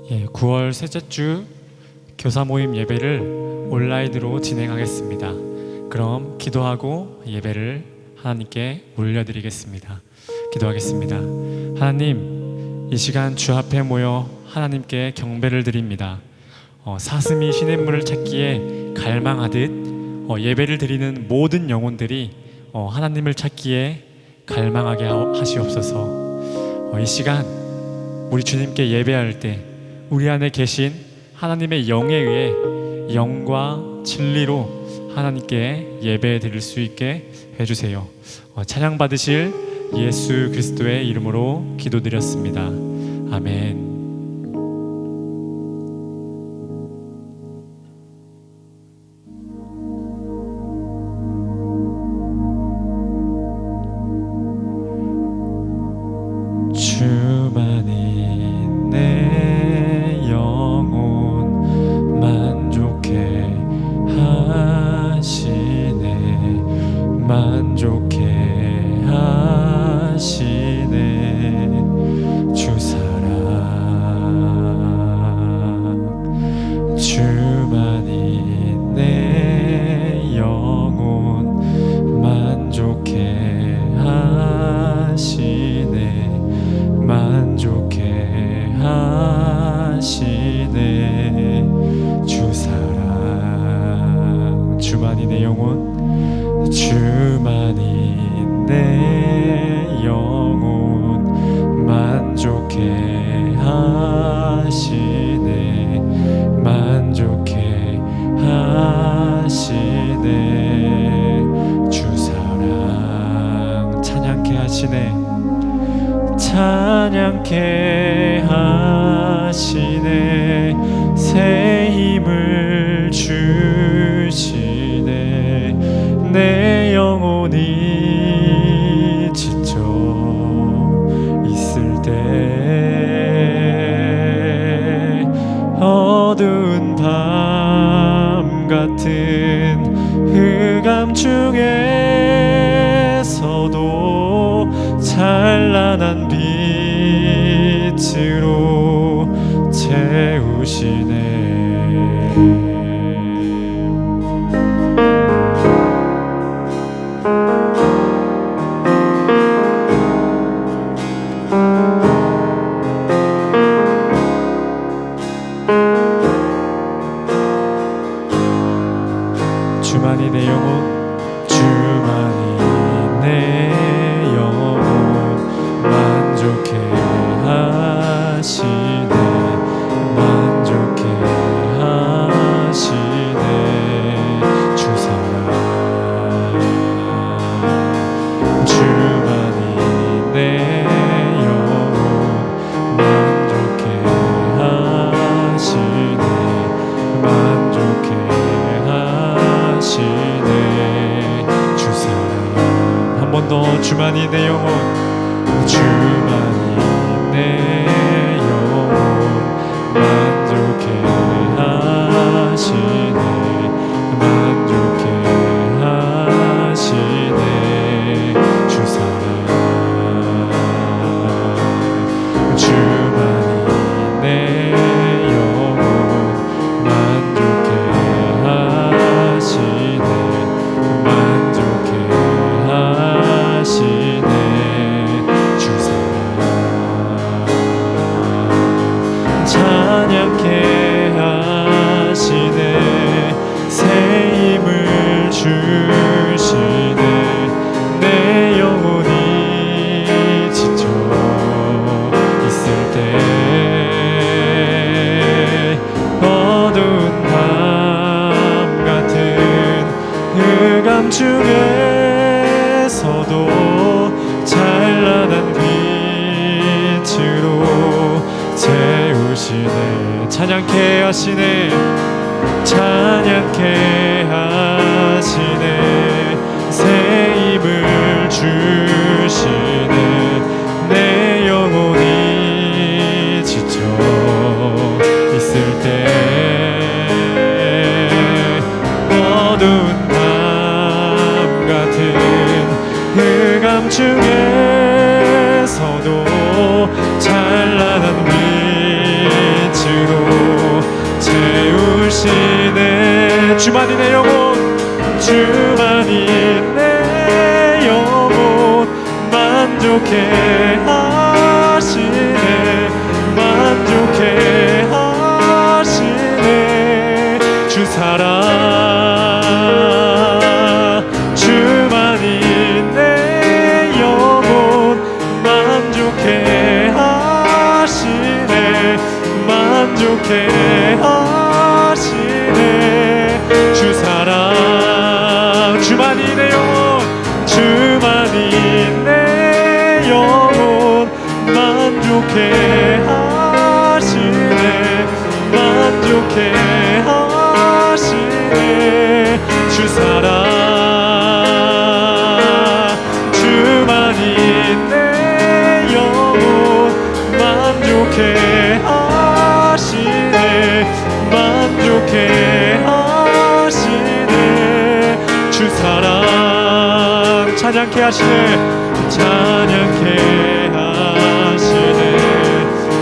9월 셋째 주 교사 모임 예배를 온라인으로 진행하겠습니다. 그럼 기도하고 예배를 하나님께 올려드리겠습니다. 기도하겠습니다. 하나님, 이 시간 주 앞에 모여 하나님께 경배를 드립니다. 사슴이 시냇물을 찾기에 갈망하듯 예배를 드리는 모든 영혼들이 하나님을 찾기에 갈망하게 하시옵소서. 이 시간 우리 주님께 예배할 때 우리 안에 계신 하나님의 영에 의해 영과 진리로 하나님께 예배 드릴 수 있게 해주세요. 찬양 받으실 예수 그리스도의 이름으로 기도드렸습니다. 아멘. 주만이 내 영혼 만족해 하시네, 만족해 하시네. 주 사랑, 주만이 내 영혼 만족해 하시네, 만족해 하시네. 주 사랑, 주만이 내 영혼, 주만이 내 영혼 만족해 하시네, 만족해 하시네. 주 사랑, 찬양케 하시네, 찬양케 하시네. 새 힘을 주시네. 내 영혼이 지쳐 있을 때, 어두운 밤 같은 흑암 중에서도 찬란한 빛으로 채우시네. 주만이 내 영혼, 주만이 내 영혼 만족해 하시네, 만족해 하시네. 주 사랑, 주만이 내 영혼 만족해 하시네, 만족해 하시네. 주 사랑, 한 번 더. 주만이 내 영혼, 주만이 내 영혼 만족해 하시네, 만족해 하시네. 주 사랑, 주만이 내 영혼 만족해 하시네, 만족해 하시네. 주 사랑, 찬양케 하시네. 새 힘을 주시네. 내 영혼이 지쳐 있을 때, 어두운 밤 같은 흑암 중에서도 찬란한 빛으로 채우시네. 찬양케 하시네, 찬양케 하시네. 새 힘을 주시네. 내 영혼이 지쳐 있을 때, 어두운 밤 같은 흑암 중에서도 찬란한 빛으로 채우시네. 주만이 내 영혼, 주만이 내 영혼 만족해 하시네. 만족해 하시네. 주 사랑, 주만이 내 영혼 만족해 하시네. 만족해 하시네. 주 사랑, 주만이 내 영혼, 주만이 내 영혼 만족해 하시네. 만족해 하시네. 주 사랑, 주만이 내 영혼 만족해 하시네. 만족해 하시네. 주 사랑, 찬양케 하시네. 찬양케 하시네.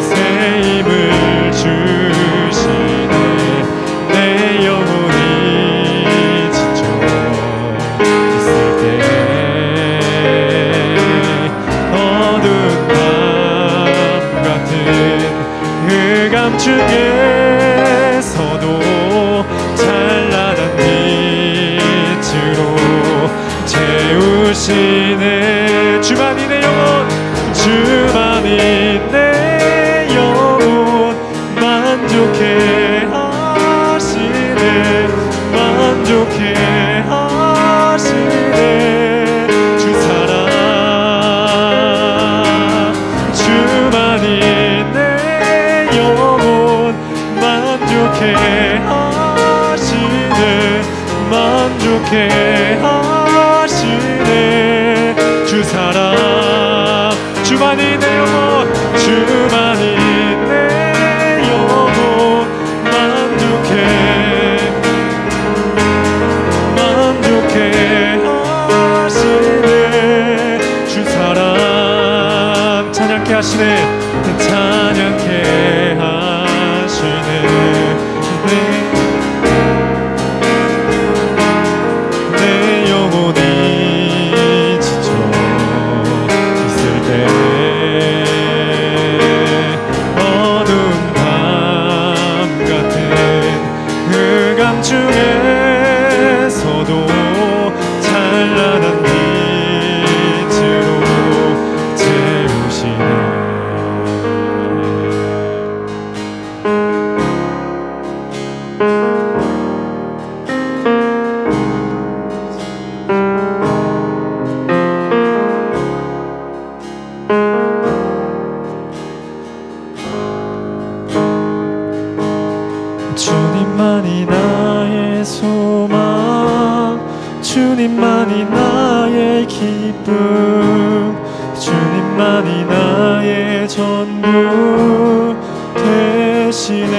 새 힘을 주시네. 내 영혼이 지쳐 있을 때 어두운 밤 같은 흑암 중에서도 찬란한 빛으로 채우시네. 주만이 내 영혼, 주만이 내 영혼 만족해 하시네. 만족해 하시네. 주 사랑, 주만이 내 영혼 만족해 하시네. 만족해 하시네. 주 사랑, 주만이 내 영혼, 주만이 내 영혼 만족해 만족해 하시네. 주 사랑, 찬양케 하시네. 찬양케 하시네. 내 영혼이 지쳐 있을 때 어두운 밤 같은 흑암 중에서도 찬란한 빛으로 채우시네. 주님만이 나의 소망, 주님만이 나의 기쁨, 주님만이 나의 전부 되시네.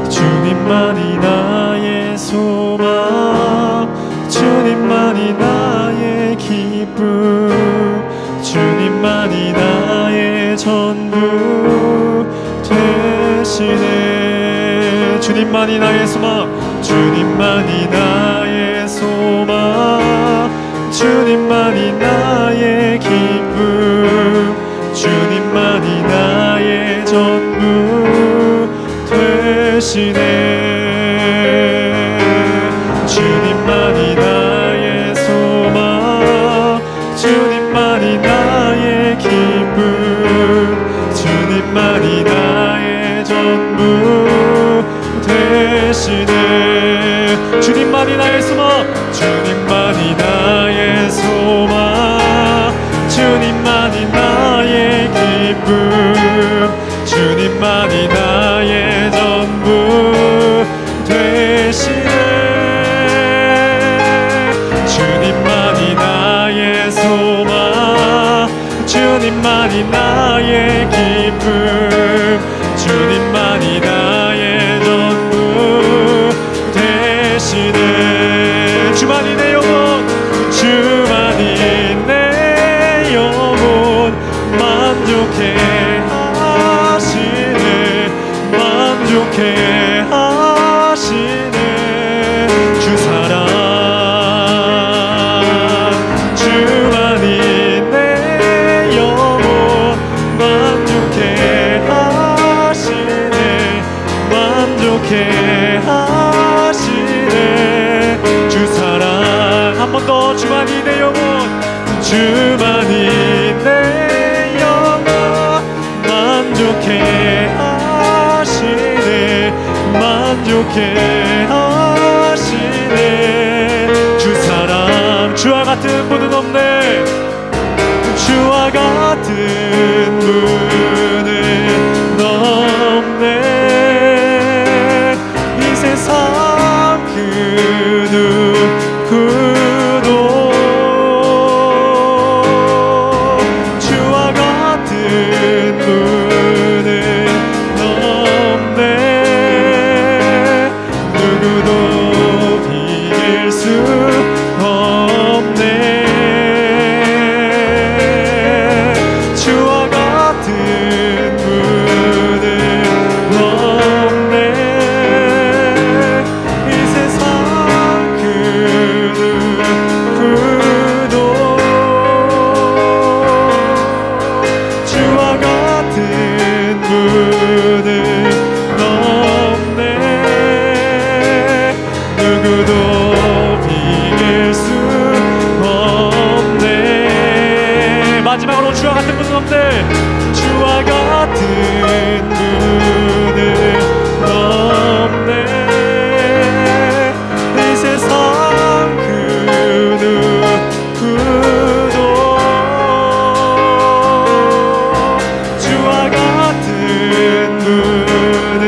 주님만이 나의 소망, 주님만이 나의 기쁨, 주님만이 나의 전부 되시네. 주님만이 나의 소망, 주님만이 나의 소망, 주님만이 나의 기쁨, 주님만이 나의 전부 되시네. 주님만이 나의 소망, 주님만이 나의 기쁨, 주님만이 나의 전부 되시네. 주님만이 나의 소망, 주님만이 나의 소망, 주님만이 나의 기쁨, 주님만이 나의 전부 되시네. 주님만이 나의 소망, 주님만이 나의 기쁨, 주님만이 나의 전부 되시네. 주만이 내 영혼, 주만이 내 영혼 만족해 하시네. 만족해 더 주만이 내 영혼, 주만이 내 영혼 만족해 하시네, 만족해 하시네. 주 사랑 주와 같은 분은 없네, 주와 같은 분은 없네. 이 세상 그 누구도 주와 같은 분은 없네. 누구도 비길 수 없네. 주와 같은 분은 없네. 이 세상 그 누구도 주와 같은 분은 없네. 누구도 비길 수 없네. 마지막으로 주와 같은 분은 없네. 주와 같은 분은 없네. 이 세상 그 누구도 주와 같은 분은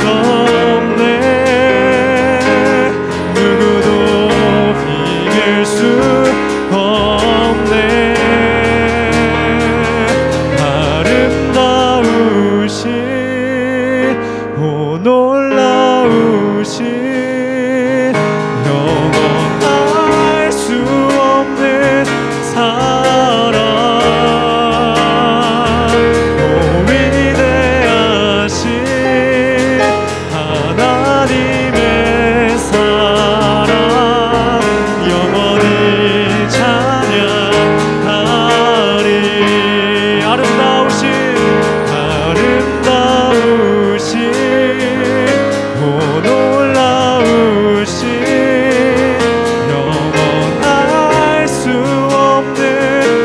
없네. 누구도 비길 수 없네. 아름다우신 오 놀라우신 영원할 수 없는 사랑, 오 위대하신 하나님의 사랑, 영원히 찬양하리. 아름다우신 오 놀라우신 영원할 수 없는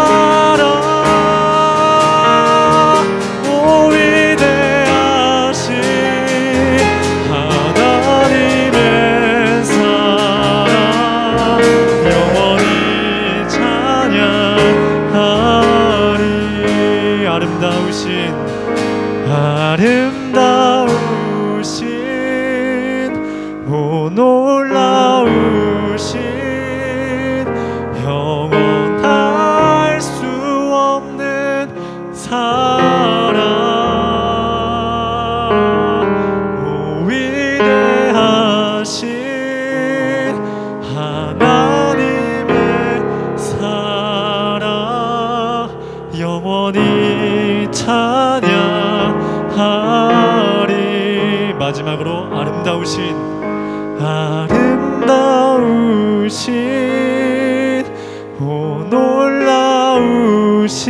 사랑, 오 위대하신 하나님의 사랑, 영원히 찬양하리. 아름다우신 오 놀라우신 영원할 수 없는 사랑, 오 위대하신 하나님의 사랑, 영원히 찬양하리. 마지막으로 아름다우신 오 놀라우신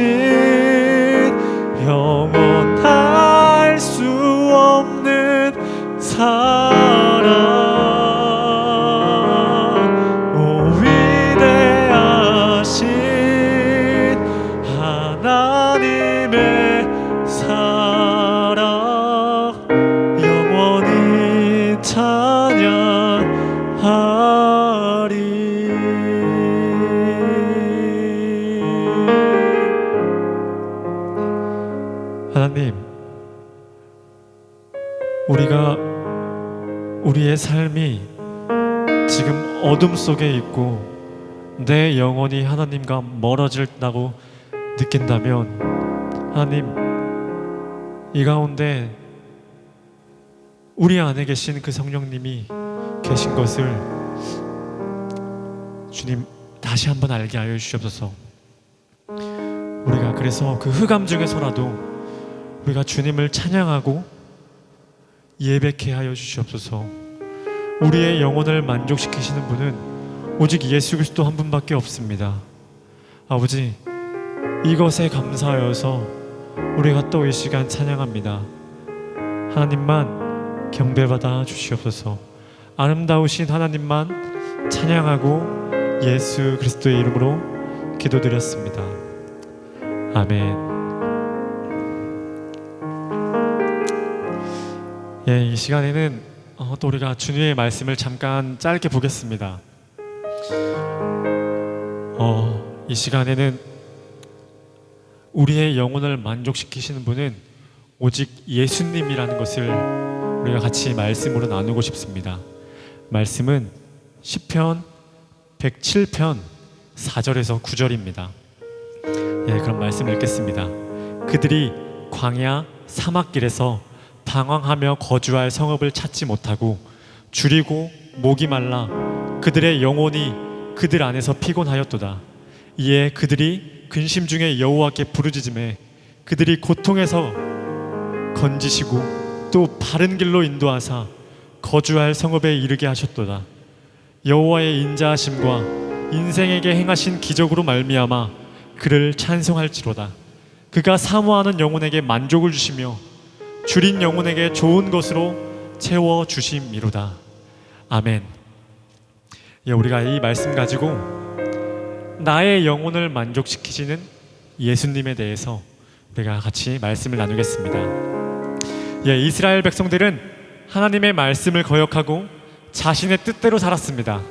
영원할 수 없는 사랑, 오 위대하신 하나님의 사랑, 영원히 찬양하리. 하나님, 우리의 삶이 지금 어둠 속에 있고 내 영혼이 하나님과 멀어진다고 느낀다면, 하나님, 이 가운데 우리 안에 계신 그 성령님이 계신 것을 주님 다시 한번 알게 하여 주시옵소서. 우리가 그래서 그 흑암 중에서라도 우리가 주님을 찬양하고 예배케 하여 주시옵소서. 우리의 영혼을 만족시키시는 분은 오직 예수 그리스도 한 분밖에 없습니다. 아버지, 이것에 감사하여서 우리가 또 이 시간 찬양합니다. 하나님만 경배받아 주시옵소서. 아름다우신 하나님만 찬양하고 예수 그리스도의 이름으로 기도드렸습니다. 아멘. 예, 이 시간에는 또 우리가 주님의 말씀을 잠깐 짧게 보겠습니다. 이 시간에는 우리의 영혼을 만족시키시는 분은 오직 예수님이라는 것을 우리가 같이 말씀으로 나누고 싶습니다. 말씀은 시편 107편 4절에서 9절입니다. 예, 그럼 말씀 읽겠습니다. 그들이 광야 사막길에서 방황하며 거주할 성읍을 찾지 못하고 줄이고 목이 말라 그들의 영혼이 그들 안에서 피곤하였도다. 이에 그들이 근심 중에 여호와께 부르짖음에 그들이 고통에서 건지시고 또 바른 길로 인도하사 거주할 성읍에 이르게 하셨도다. 여호와의 인자하심과 인생에게 행하신 기적으로 말미암아 그를 찬송할지로다. 그가 사모하는 영혼에게 만족을 주시며 줄인 영혼에게 좋은 것으로 채워 주심이로다. 아멘. 예, 우리가 이 말씀 가지고 나의 영혼을 만족시키시는 예수님에 대해서 우리가 같이 말씀을 나누겠습니다. 예, 이스라엘 백성들은 하나님의 말씀을 거역하고 자신의 뜻대로 살았습니다.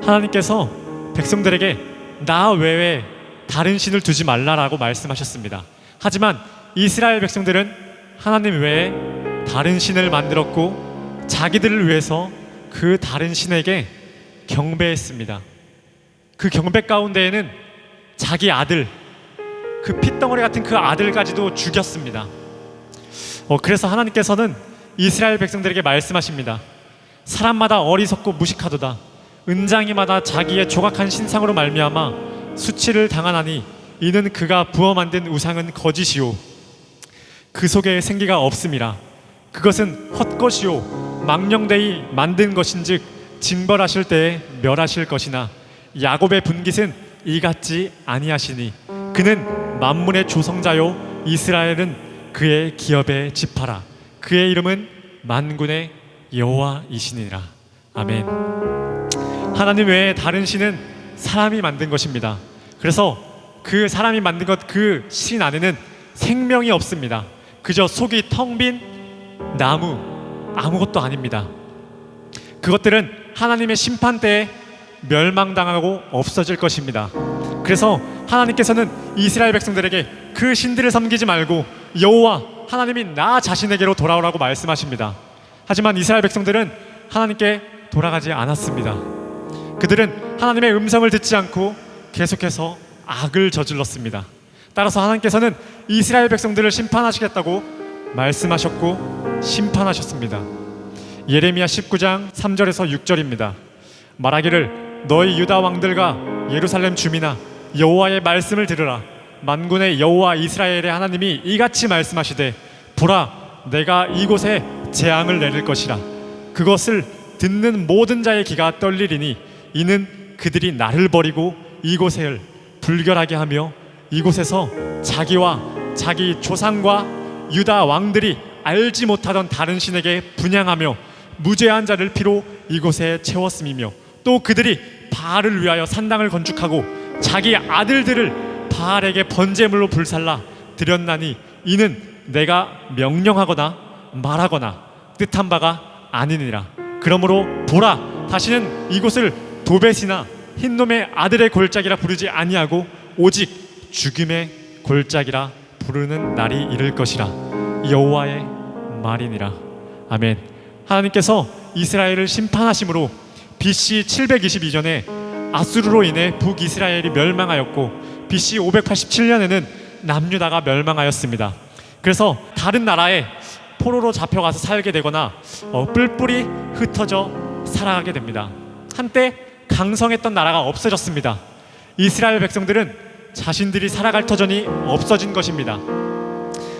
하나님께서 백성들에게 나 외에 다른 신을 두지 말라라고 말씀하셨습니다. 하지만 이스라엘 백성들은 하나님 외에 다른 신을 만들었고 자기들을 위해서 그 다른 신에게 경배했습니다. 그 경배 가운데에는 자기 아들, 그 핏덩어리 같은 그 아들까지도 죽였습니다. 그래서 하나님께서는 이스라엘 백성들에게 말씀하십니다. 사람마다 어리석고 무식하도다. 은장이마다 자기의 조각한 신상으로 말미암아 수치를 당하나니 이는 그가 부어 만든 우상은 거짓이요 그 속에 생기가 없음이라. 그것은 헛것이요 망령되이 만든 것인즉 징벌하실 때에 멸하실 것이나 야곱의 분깃은 이같지 아니하시니 그는 만문의 조성자요 이스라엘은 그의 기업의 지파라. 그의 이름은 만군의 여호와이시니라. 아멘. 하나님 외에 다른 신은 사람이 만든 것입니다. 그래서 그 사람이 만든 것, 그 신 안에는 생명이 없습니다. 그저 속이 텅 빈 나무, 아무것도 아닙니다. 그것들은 하나님의 심판 때에 멸망당하고 없어질 것입니다. 그래서 하나님께서는 이스라엘 백성들에게 그 신들을 섬기지 말고 여호와 하나님인 나 자신에게로 돌아오라고 말씀하십니다. 하지만 이스라엘 백성들은 하나님께 돌아가지 않았습니다. 그들은 하나님의 음성을 듣지 않고 계속해서 악을 저질렀습니다. 따라서 하나님께서는 이스라엘 백성들을 심판하시겠다고 말씀하셨고 심판하셨습니다. 예레미야 19장 3절에서 6절입니다. 말하기를 너희 유다 왕들과 예루살렘 주민아 여호와의 말씀을 들으라. 만군의 여호와 이스라엘의 하나님이 이같이 말씀하시되 보라 내가 이곳에 재앙을 내릴 것이라. 그것을 듣는 모든 자의 기가 떨리리니 이는 그들이 나를 버리고 이곳을 불결하게 하며 이곳에서 자기와 자기 조상과 유다 왕들이 알지 못하던 다른 신에게 분향하며 무죄한 자를 피로 이곳에 채웠음이며 또 그들이 바알을 위하여 산당을 건축하고 자기 아들들을 바알에게 번제물로 불살라 드렸나니 이는 내가 명령하거나 말하거나 뜻한 바가 아니니라. 그러므로 보라 다시는 이곳을 도벳이나 흰놈의 아들의 골짜기라 부르지 아니하고 오직 죽음의 골짜기라 부르는 날이 이를 것이라. 여호와의 말이니라. 아멘. 하나님께서 이스라엘을 심판하심으로 BC 722년에 아수르로 인해 북이스라엘이 멸망하였고 BC 587년에는 남유다가 멸망하였습니다. 그래서 다른 나라에 포로로 잡혀가서 살게 되거나 뿔뿔이 흩어져 살아가게 됩니다. 한때 강성했던 나라가 없어졌습니다. 이스라엘 백성들은 자신들이 살아갈 터전이 없어진 것입니다.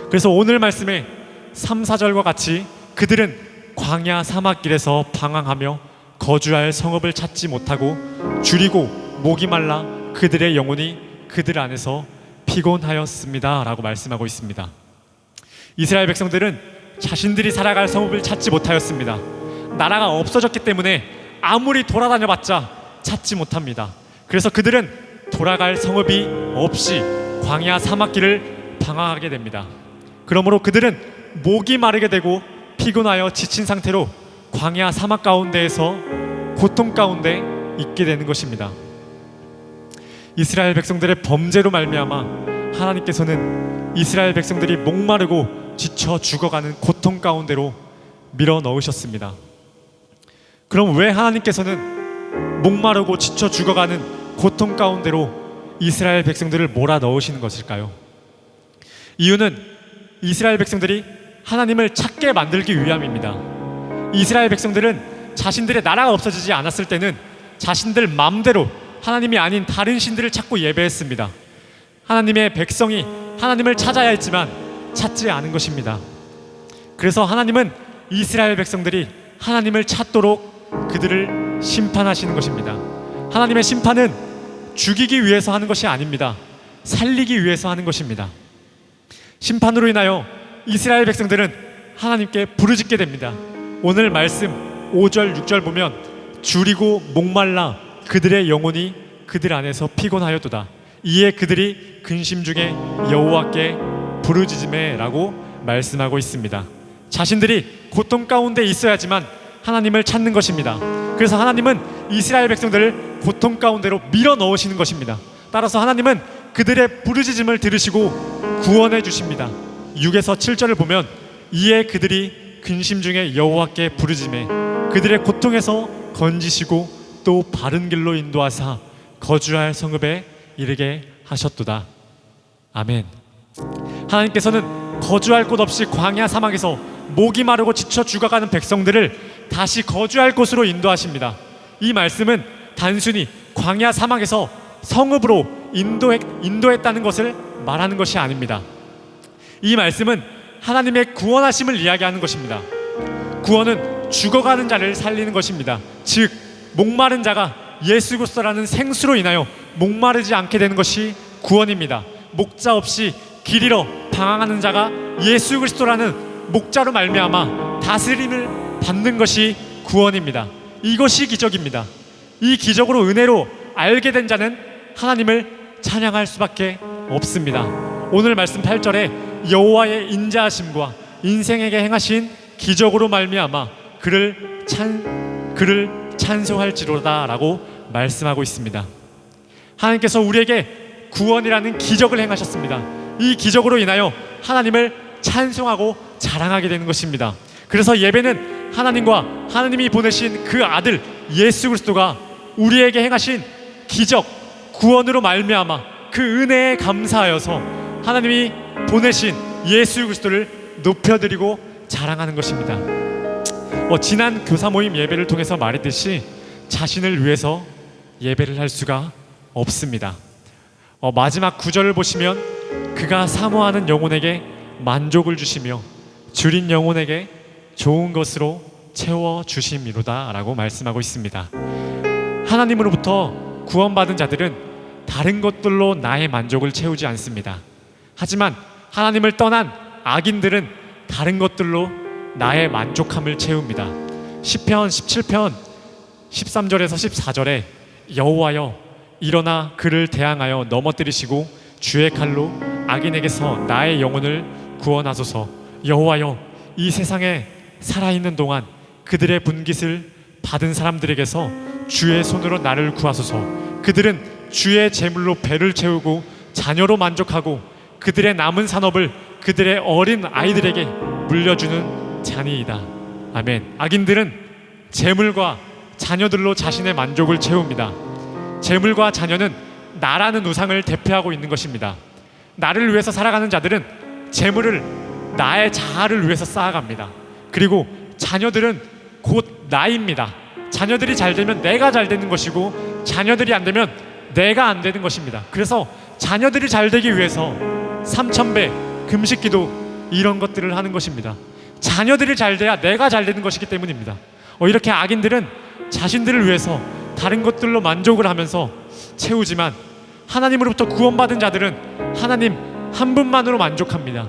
그래서 오늘 말씀에 3, 4절과 같이 그들은 광야 사막길에서 방황하며 거주할 성읍을 찾지 못하고 줄이고 목이 말라 그들의 영혼이 그들 안에서 피곤하였습니다 라고 말씀하고 있습니다. 이스라엘 백성들은 자신들이 살아갈 성읍을 찾지 못하였습니다. 나라가 없어졌기 때문에 아무리 돌아다녀봤자 찾지 못합니다. 그래서 그들은 돌아갈 성읍이 없이 광야 사막길을 방황하게 됩니다. 그러므로 그들은 목이 마르게 되고 피곤하여 지친 상태로 광야 사막 가운데에서 고통 가운데 있게 되는 것입니다. 이스라엘 백성들의 범죄로 말미암아 하나님께서는 이스라엘 백성들이 목마르고 지쳐 죽어가는 고통 가운데로 밀어 넣으셨습니다. 그럼 왜 하나님께서는 목마르고 지쳐 죽어가는 고통 가운데로 이스라엘 백성들을 몰아 넣으시는 것일까요? 이유는 이스라엘 백성들이 하나님을 찾게 만들기 위함입니다. 이스라엘 백성들은 자신들의 나라가 없어지지 않았을 때는 자신들 마음대로 하나님이 아닌 다른 신들을 찾고 예배했습니다. 하나님의 백성이 하나님을 찾아야 했지만 찾지 않은 것입니다. 그래서 하나님은 이스라엘 백성들이 하나님을 찾도록 그들을 심판하시는 것입니다. 하나님의 심판은 죽이기 위해서 하는 것이 아닙니다. 살리기 위해서 하는 것입니다. 심판으로 인하여 이스라엘 백성들은 하나님께 부르짖게 됩니다. 오늘 말씀 5절 6절 보면 줄이고 목말라 그들의 영혼이 그들 안에서 피곤하였도다. 이에 그들이 근심 중에 여호와께 부르짖음에 라고 말씀하고 있습니다. 자신들이 고통 가운데 있어야지만 하나님을 찾는 것입니다. 그래서 하나님은 이스라엘 백성들을 고통 가운데로 밀어 넣으시는 것입니다. 따라서 하나님은 그들의 부르짖음을 들으시고 구원해 주십니다. 6에서 7절을 보면 이에 그들이 근심 중에 여호와께 부르짖음에 그들의 고통에서 건지시고 또 바른 길로 인도하사 거주할 성읍에 이르게 하셨도다. 아멘. 하나님께서는 거주할 곳 없이 광야 사막에서 목이 마르고 지쳐 죽어가는 백성들을 다시 거주할 곳으로 인도하십니다. 이 말씀은 단순히 광야 사막에서 성읍으로 인도했다는 것을 말하는 것이 아닙니다. 이 말씀은 하나님의 구원하심을 이야기하는 것입니다. 구원은 죽어가는 자를 살리는 것입니다. 즉 목마른 자가 예수 그리스도라는 생수로 인하여 목마르지 않게 되는 것이 구원입니다. 목자 없이 길 잃어 방황하는 자가 예수 그리스도라는 목자로 말미암아 다스림을 받는 것이 구원입니다. 이것이 기적입니다. 이 기적으로 은혜로 알게 된 자는 하나님을 찬양할 수밖에 없습니다. 오늘 말씀 8절에 여호와의 인자하심과 인생에게 행하신 기적으로 말미암아 그를 찬송할지로다 라고 말씀하고 있습니다. 하나님께서 우리에게 구원이라는 기적을 행하셨습니다. 이 기적으로 인하여 하나님을 찬송하고 자랑하게 되는 것입니다. 그래서 예배는 하나님과 하나님이 보내신 그 아들 예수 그리스도가 우리에게 행하신 기적, 구원으로 말미암아 그 은혜에 감사하여서 하나님이 보내신 예수 그리스도를 높여드리고 자랑하는 것입니다. 지난 교사 모임 예배를 통해서 말했듯이 자신을 위해서 예배를 할 수가 없습니다. 마지막 9절을 보시면 그가 사모하는 영혼에게 만족을 주시며 줄인 영혼에게 좋은 것으로 채워주심이로다 라고 말씀하고 있습니다. 하나님으로부터 구원받은 자들은 다른 것들로 나의 만족을 채우지 않습니다. 하지만 하나님을 떠난 악인들은 다른 것들로 나의 만족함을 채웁니다. 시편 17편 13절에서 14절에 여호와여 일어나 그를 대항하여 넘어뜨리시고 주의 칼로 악인에게서 나의 영혼을 구원하소서. 여호와여 이 세상에 살아있는 동안 그들의 분깃을 받은 사람들에게서 주의 손으로 나를 구하소서. 그들은 주의 재물로 배를 채우고 자녀로 만족하고 그들의 남은 산업을 그들의 어린 아이들에게 물려주는 자니이다. 아멘. 악인들은 재물과 자녀들로 자신의 만족을 채웁니다. 재물과 자녀는 나라는 우상을 대표하고 있는 것입니다. 나를 위해서 살아가는 자들은 재물을 나의 자아를 위해서 쌓아갑니다. 그리고 자녀들은 곧 나입니다. 자녀들이 잘 되면 내가 잘 되는 것이고 자녀들이 안 되면 내가 안 되는 것입니다. 그래서 자녀들이 잘 되기 위해서 3000배 금식기도 이런 것들을 하는 것입니다. 자녀들이 잘 돼야 내가 잘 되는 것이기 때문입니다. 이렇게 악인들은 자신들을 위해서 다른 것들로 만족을 하면서 채우지만 하나님으로부터 구원받은 자들은 하나님 한 분만으로 만족합니다.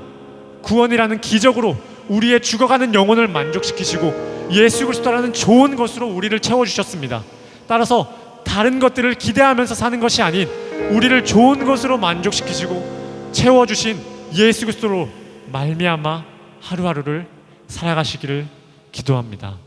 구원이라는 기적으로 우리의 죽어가는 영혼을 만족시키시고 예수 그리스도라는 좋은 것으로 우리를 채워주셨습니다. 따라서 다른 것들을 기대하면서 사는 것이 아닌 우리를 좋은 것으로 만족시키시고 채워주신 예수 그리스도로 말미암아 하루하루를 살아가시기를 기도합니다.